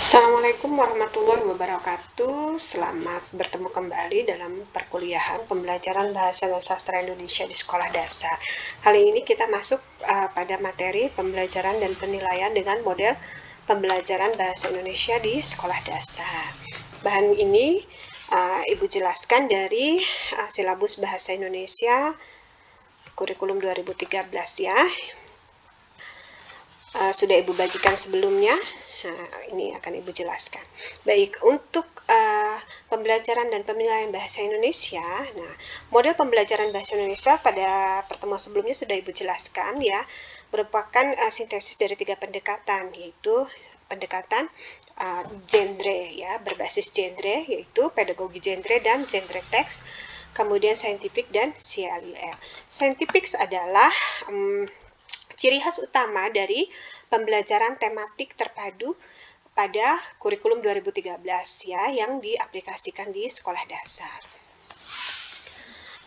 Assalamualaikum warahmatullahi wabarakatuh. Selamat bertemu kembali dalam perkuliahan pembelajaran bahasa dan sastra Indonesia di sekolah dasar. Kali ini kita masuk pada materi pembelajaran dan penilaian dengan model pembelajaran bahasa Indonesia di sekolah dasar. Bahan ini Ibu jelaskan dari silabus bahasa Indonesia kurikulum 2013 ya. Sudah Ibu bagikan sebelumnya. Nah, ini akan Ibu jelaskan. Baik, untuk pembelajaran dan penilaian bahasa Indonesia, nah, model pembelajaran bahasa Indonesia pada pertemuan sebelumnya sudah Ibu jelaskan ya, merupakan sintesis dari 3 pendekatan, yaitu pendekatan genre ya, berbasis genre, yaitu pedagogi genre dan genre teks, kemudian saintifik dan CLIL. Scientific adalah ciri khas utama dari pembelajaran tematik terpadu pada kurikulum 2013 ya, yang diaplikasikan di sekolah dasar.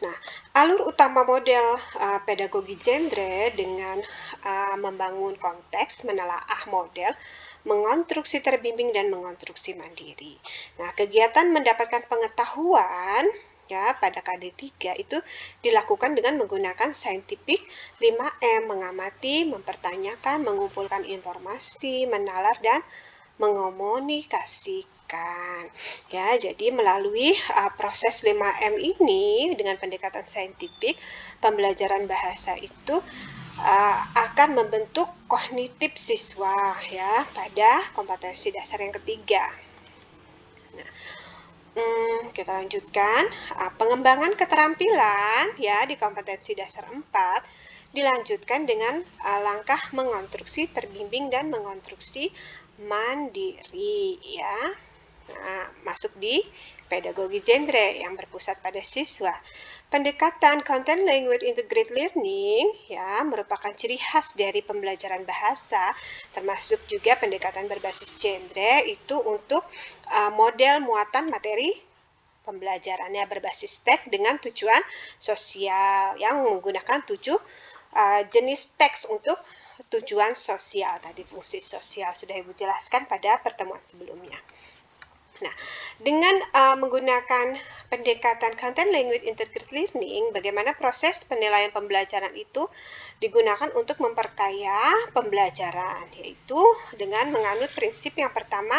Nah, alur utama model pedagogi genre dengan membangun konteks, menelaah model, mengonstruksi terbimbing dan mengonstruksi mandiri. Nah, kegiatan mendapatkan pengetahuan ya pada KD3 itu dilakukan dengan menggunakan saintifik 5M, mengamati, mempertanyakan, mengumpulkan informasi, menalar dan mengomunikasikan. Ya, jadi melalui proses 5M ini dengan pendekatan saintifik, pembelajaran bahasa itu akan membentuk kognitif siswa ya pada kompetensi dasar yang ketiga. Nah, kita lanjutkan. Pengembangan keterampilan ya di kompetensi dasar 4 dilanjutkan dengan langkah mengonstruksi terbimbing dan mengonstruksi mandiri ya. Nah, masuk di pedagogi genre yang berpusat pada siswa. Pendekatan content language integrated learning ya merupakan ciri khas dari pembelajaran bahasa, termasuk juga pendekatan berbasis genre itu untuk model muatan materi pembelajarannya berbasis teks dengan tujuan sosial yang menggunakan 7 jenis teks untuk tujuan sosial. Tadi fungsi sosial sudah Ibu jelaskan pada pertemuan sebelumnya. Nah, dengan menggunakan pendekatan content language integrated learning, bagaimana proses penilaian pembelajaran itu digunakan untuk memperkaya pembelajaran, yaitu dengan menganut prinsip yang pertama,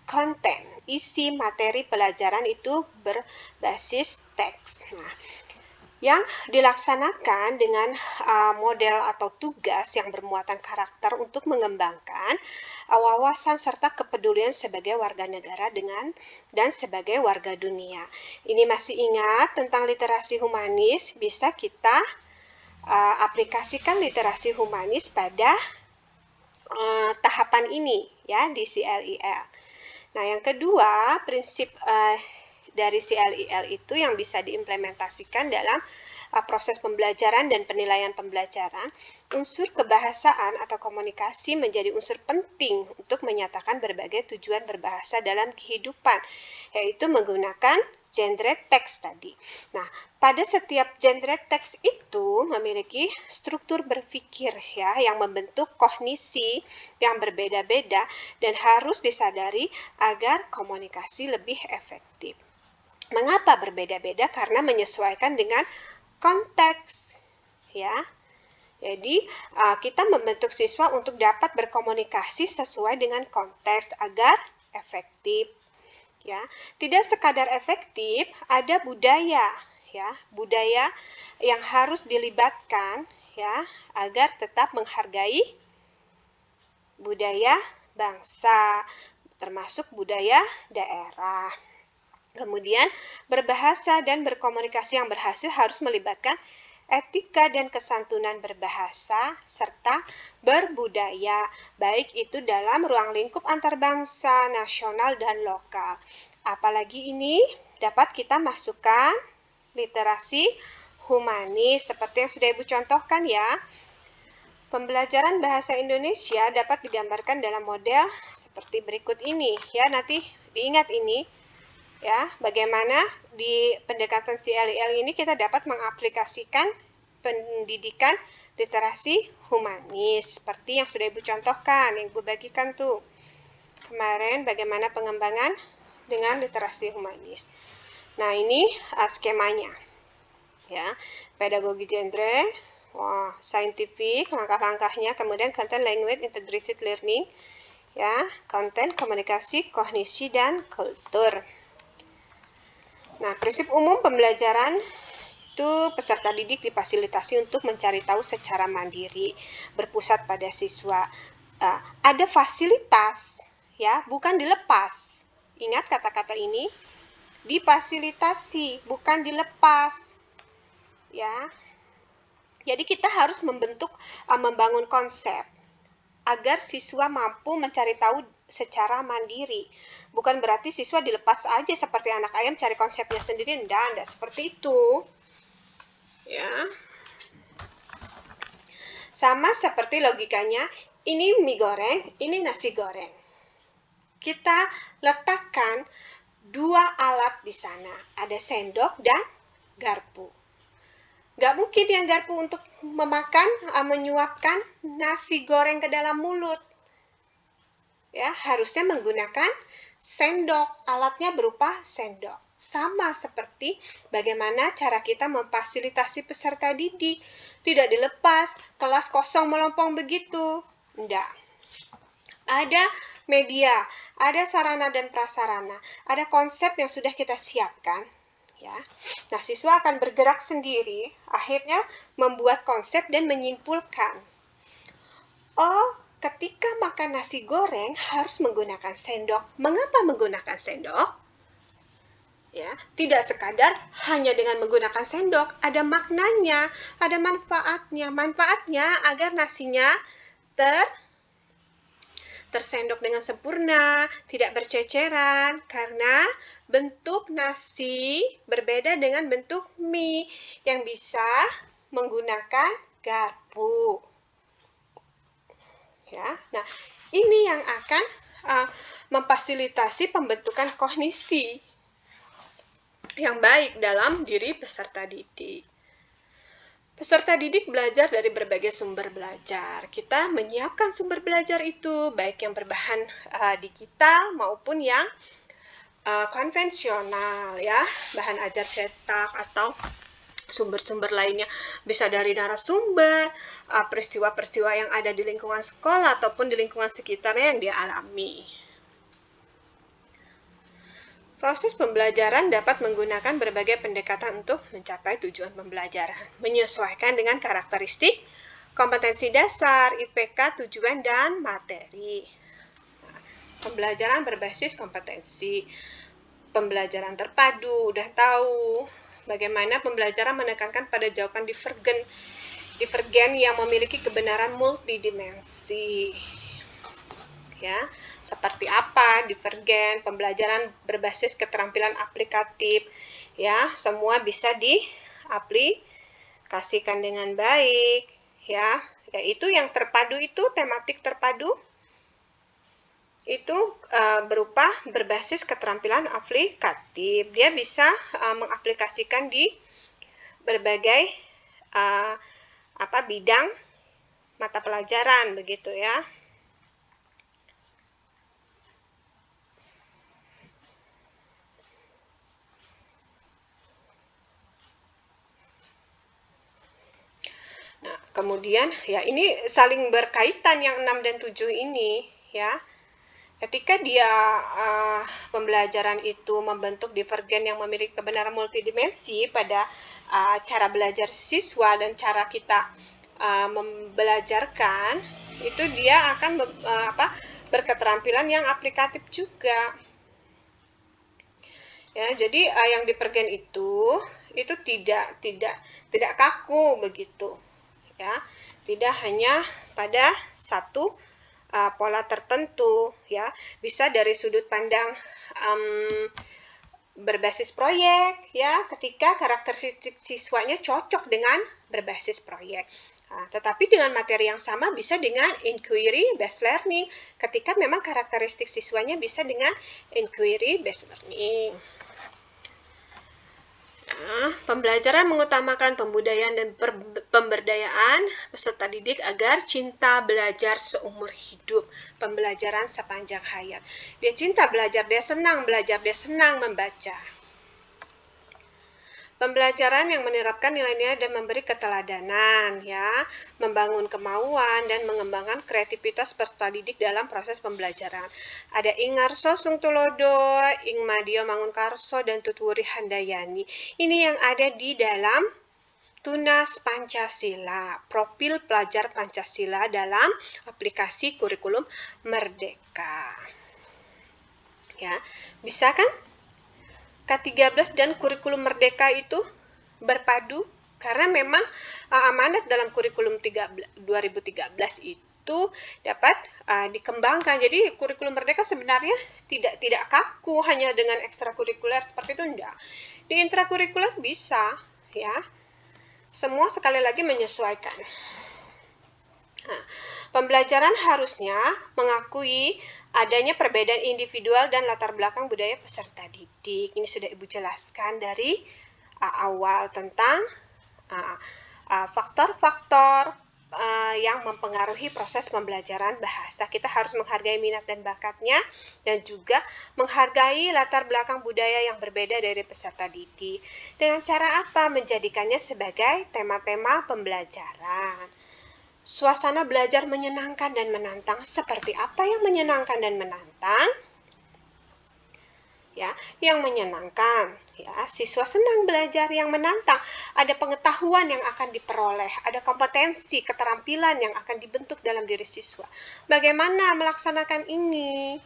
konten, isi materi pelajaran itu berbasis teks. Nah, yang dilaksanakan dengan model atau tugas yang bermuatan karakter untuk mengembangkan wawasan serta kepedulian sebagai warga negara dan sebagai warga dunia. Ini masih ingat tentang literasi humanis, bisa kita aplikasikan literasi humanis pada tahapan ini ya di CLIL. Nah, yang kedua, prinsip dari CLIL itu yang bisa diimplementasikan dalam proses pembelajaran dan penilaian pembelajaran, unsur kebahasaan atau komunikasi menjadi unsur penting untuk menyatakan berbagai tujuan berbahasa dalam kehidupan, yaitu menggunakan genre teks tadi. Nah, pada setiap genre teks itu memiliki struktur berpikir ya yang membentuk kognisi yang berbeda-beda dan harus disadari agar komunikasi lebih efektif. Mengapa berbeda-beda? Karena menyesuaikan dengan konteks ya. Jadi kita membentuk siswa untuk dapat berkomunikasi sesuai dengan konteks agar efektif ya. Tidak sekadar efektif, ada budaya ya, budaya yang harus dilibatkan ya agar tetap menghargai budaya bangsa, termasuk budaya daerah. Kemudian berbahasa dan berkomunikasi yang berhasil harus melibatkan etika dan kesantunan berbahasa serta berbudaya, baik itu dalam ruang lingkup antar bangsa, nasional, dan lokal. Apalagi ini dapat kita masukkan literasi humanis seperti yang sudah Ibu contohkan ya. Pembelajaran bahasa Indonesia dapat digambarkan dalam model seperti berikut ini ya. Nanti diingat ini ya, bagaimana di pendekatan CLIL ini kita dapat mengaplikasikan pendidikan literasi humanis seperti yang sudah Ibu contohkan, yang Ibu bagikan tuh. kemarin bagaimana pengembangan dengan literasi humanis. Nah, ini skemanya. Ya, pedagogi genre, scientific, langkah-langkahnya, kemudian content language integrated learning, ya, konten, komunikasi, kognisi, dan kultur. Nah, prinsip umum pembelajaran itu peserta didik difasilitasi untuk mencari tahu secara mandiri, berpusat pada siswa. Ada fasilitas, ya, bukan dilepas. Ingat kata-kata ini, difasilitasi, bukan dilepas. Ya, jadi kita harus membangun konsep agar siswa mampu mencari tahu secara mandiri. Bukan berarti siswa dilepas aja seperti anak ayam cari konsepnya sendiri, enggak seperti itu. Ya, sama seperti logikanya, ini mie goreng, ini nasi goreng. Kita letakkan dua alat di sana, ada sendok dan garpu. Gak mungkin yang garpu untuk menyuapkan nasi goreng ke dalam mulut. Ya, harusnya menggunakan sendok, alatnya berupa sendok. Sama seperti bagaimana cara kita memfasilitasi peserta didik. Tidak dilepas, kelas kosong melompong begitu. Enggak. Ada media, ada sarana dan prasarana, ada konsep yang sudah kita siapkan. Ya. Nah, siswa akan bergerak sendiri, akhirnya membuat konsep dan menyimpulkan. Oh, ketika makan nasi goreng harus menggunakan sendok. Mengapa menggunakan sendok? Ya, tidak sekadar hanya dengan menggunakan sendok, ada maknanya, ada manfaatnya. Manfaatnya agar nasinya tersendok dengan sempurna, tidak berceceran, karena bentuk nasi berbeda dengan bentuk mie yang bisa menggunakan garpu. Ya, nah ini yang akan memfasilitasi pembentukan kognisi yang baik dalam diri peserta didik. Peserta didik belajar dari berbagai sumber belajar. Kita menyiapkan sumber belajar itu, baik yang berbahan digital maupun yang konvensional, ya, bahan ajar cetak atau sumber-sumber lainnya. Bisa dari narasumber, peristiwa-peristiwa yang ada di lingkungan sekolah ataupun di lingkungan sekitarnya yang dia alami. Proses pembelajaran dapat menggunakan berbagai pendekatan untuk mencapai tujuan pembelajaran, menyesuaikan dengan karakteristik, kompetensi dasar, IPK, tujuan, dan materi. Pembelajaran berbasis kompetensi, pembelajaran terpadu, udah tahu bagaimana pembelajaran menekankan pada jawaban divergen yang memiliki kebenaran multidimensi. Ya, seperti apa divergen, pembelajaran berbasis keterampilan aplikatif, ya, semua bisa diaplikasikan dengan baik, ya, yaitu yang terpadu itu, tematik terpadu itu berupa berbasis keterampilan aplikatif. Dia bisa mengaplikasikan di berbagai bidang mata pelajaran begitu, ya. Nah, kemudian ya ini saling berkaitan yang 6 dan 7 ini, ya. Ketika dia pembelajaran itu membentuk divergen yang memiliki kebenaran multidimensi pada cara belajar siswa dan cara kita membelajarkan, itu dia akan berketerampilan yang aplikatif juga. Ya, jadi yang divergen itu tidak kaku begitu. Ya, tidak hanya pada satu pola tertentu, ya, bisa dari sudut pandang berbasis proyek, ya, ketika karakteristik siswanya cocok dengan berbasis proyek. Nah, tetapi dengan materi yang sama bisa dengan inquiry based learning, ketika memang karakteristik siswanya bisa dengan inquiry based learning. Pembelajaran mengutamakan pembudayaan dan pemberdayaan peserta didik agar cinta belajar seumur hidup. Pembelajaran sepanjang hayat. Dia cinta belajar, dia senang belajar, dia senang membaca. Pembelajaran yang menerapkan nilai-nilai dan memberi keteladanan, ya, membangun kemauan dan mengembangkan kreativitas peserta didik dalam proses pembelajaran. Ada Ingarso Sungtulodo, Ingmadio Mangunkarso, dan Tutwuri Handayani. Ini yang ada di dalam Tunas Pancasila, profil pelajar Pancasila dalam aplikasi kurikulum Merdeka. Ya, bisa kan? K13 dan kurikulum Merdeka itu berpadu karena memang amanat dalam kurikulum 2013 itu dapat dikembangkan. Jadi kurikulum Merdeka sebenarnya tidak kaku hanya dengan ekstrakurikuler seperti itu, enggak. Di intrakurikuler bisa, ya. Semua sekali lagi menyesuaikan. Nah, pembelajaran harusnya mengakui adanya perbedaan individual dan latar belakang budaya peserta didik. Ini sudah Ibu jelaskan dari awal tentang faktor-faktor yang mempengaruhi proses pembelajaran bahasa. Kita harus menghargai minat dan bakatnya dan juga menghargai latar belakang budaya yang berbeda dari peserta didik. Dengan cara apa? Menjadikannya sebagai tema-tema pembelajaran. Suasana belajar menyenangkan dan menantang. Seperti apa yang menyenangkan dan menantang? Ya, yang menyenangkan, ya, siswa senang belajar. Yang menantang, ada pengetahuan yang akan diperoleh, ada kompetensi, keterampilan yang akan dibentuk dalam diri siswa. Bagaimana melaksanakan ini?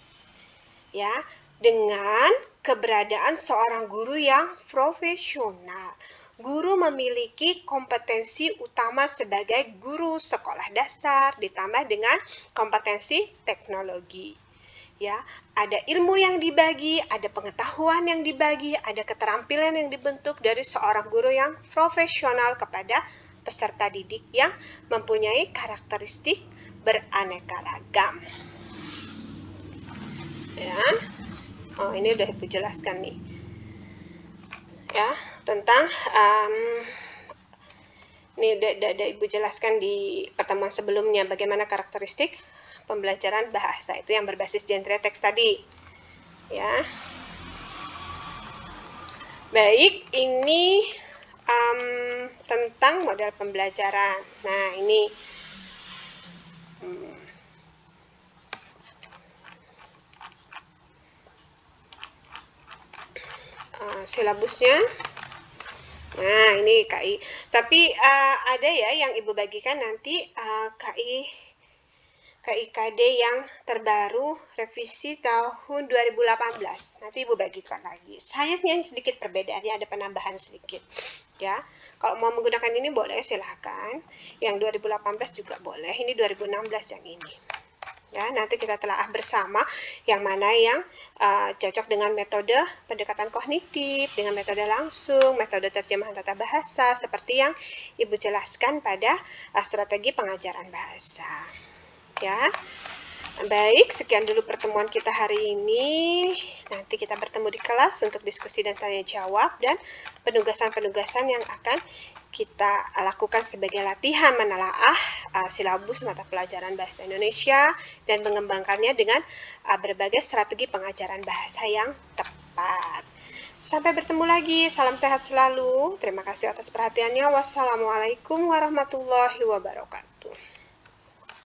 Ya, dengan keberadaan seorang guru yang profesional. Guru memiliki kompetensi utama sebagai guru sekolah dasar ditambah dengan kompetensi teknologi. Ya, ada ilmu yang dibagi, ada pengetahuan yang dibagi, ada keterampilan yang dibentuk dari seorang guru yang profesional kepada peserta didik yang mempunyai karakteristik beraneka ragam. Ya. Oh, ini udah Ibu jelaskan nih. Ya, tentang ini udah Ibu jelaskan di pertemuan sebelumnya bagaimana karakteristik pembelajaran bahasa itu yang berbasis genre teks tadi. Ya. Baik, ini tentang model pembelajaran. Nah, ini silabusnya. Nah, ini KI. Tapi ada ya yang Ibu bagikan nanti KIKD yang terbaru revisi tahun 2018. Nanti Ibu bagikan lagi. Hanya sedikit perbedaannya, ada penambahan sedikit. Ya, kalau mau menggunakan ini boleh, silahkan. Yang 2018 juga boleh. Ini 2016 yang ini. Ya, nanti kita telaah bersama yang mana yang cocok dengan metode pendekatan kognitif, dengan metode langsung, metode terjemahan tata bahasa, seperti yang Ibu jelaskan pada strategi pengajaran bahasa. Ya, baik, sekian dulu pertemuan kita hari ini. Nanti kita bertemu di kelas untuk diskusi dan tanya jawab dan penugasan-penugasan yang akan kita lakukan sebagai latihan menelaah silabus mata pelajaran bahasa Indonesia dan mengembangkannya dengan berbagai strategi pengajaran bahasa yang tepat. Sampai bertemu lagi, salam sehat selalu. Terima kasih atas perhatiannya. Wassalamualaikum warahmatullahi wabarakatuh.